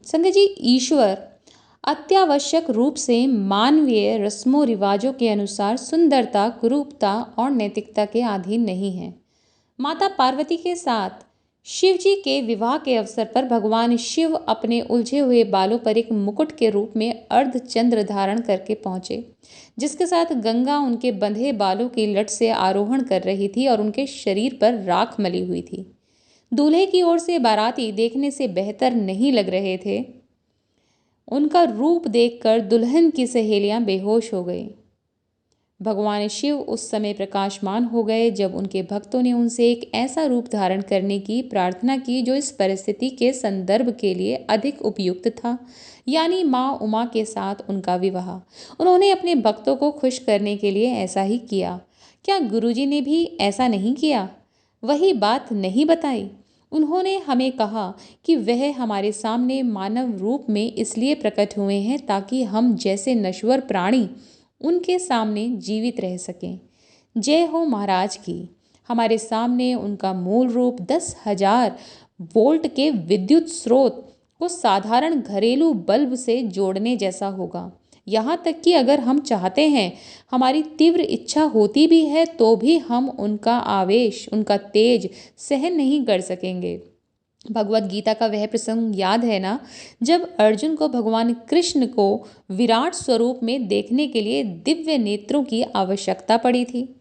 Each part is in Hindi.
संगत जी, ईश्वर अत्यावश्यक रूप से मानवीय रस्मों रिवाजों के अनुसार सुंदरता, कुरूपता और नैतिकता के अधीन नहीं है। माता पार्वती के साथ शिव जी के विवाह के अवसर पर भगवान शिव अपने उलझे हुए बालों पर एक मुकुट के रूप में अर्धचंद्र धारण करके पहुंचे, जिसके साथ गंगा उनके बंधे बालों की लट से आरोहण कर रही थी और उनके शरीर पर राख मली हुई थी। दूल्हे की ओर से बाराती देखने से बेहतर नहीं लग रहे थे। उनका रूप देखकर दुल्हन की सहेलियां बेहोश हो गईं। भगवान शिव उस समय प्रकाशमान हो गए जब उनके भक्तों ने उनसे एक ऐसा रूप धारण करने की प्रार्थना की जो इस परिस्थिति के संदर्भ के लिए अधिक उपयुक्त था, यानी माँ उमा के साथ उनका विवाह। उन्होंने अपने भक्तों को खुश करने के लिए ऐसा ही किया। क्या गुरुजी ने भी ऐसा नहीं किया? वही बात नहीं बताई? उन्होंने हमें कहा कि वह हमारे सामने मानव रूप में इसलिए प्रकट हुए हैं ताकि हम जैसे नश्वर प्राणी उनके सामने जीवित रह सकें। जय हो महाराज की। हमारे सामने उनका मूल रूप 10,000 वोल्ट के विद्युत स्रोत को साधारण घरेलू बल्ब से जोड़ने जैसा होगा। यहाँ तक कि अगर हम चाहते हैं, हमारी तीव्र इच्छा होती भी है, तो भी हम उनका आवेश, उनका तेज सहन नहीं कर सकेंगे। भगवत गीता का वह प्रसंग याद है ना, जब अर्जुन को भगवान कृष्ण को विराट स्वरूप में देखने के लिए दिव्य नेत्रों की आवश्यकता पड़ी थी।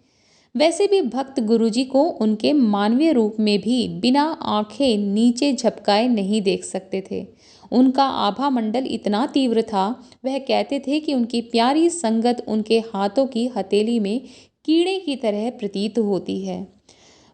वैसे भी भक्त गुरुजी को उनके मानवीय रूप में भी बिना आंखें नीचे झपकाए नहीं देख सकते थे। उनका आभा मंडल इतना तीव्र था, वह कहते थे कि उनकी प्यारी संगत उनके हाथों की हथेली में कीड़े की तरह प्रतीत होती है।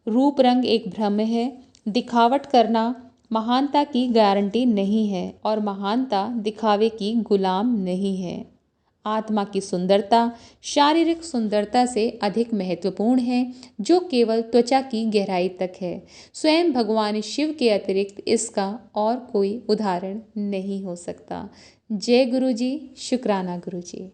रूप रंग एक भ्रम है। दिखावट करना महानता की गारंटी नहीं है और महानता दिखावे की गुलाम नहीं है। आत्मा की सुंदरता शारीरिक सुंदरता से अधिक महत्वपूर्ण है, जो केवल त्वचा की गहराई तक है। स्वयं भगवान शिव के अतिरिक्त इसका और कोई उदाहरण नहीं हो सकता। जय गुरु जी, शुक्राना गुरु जी।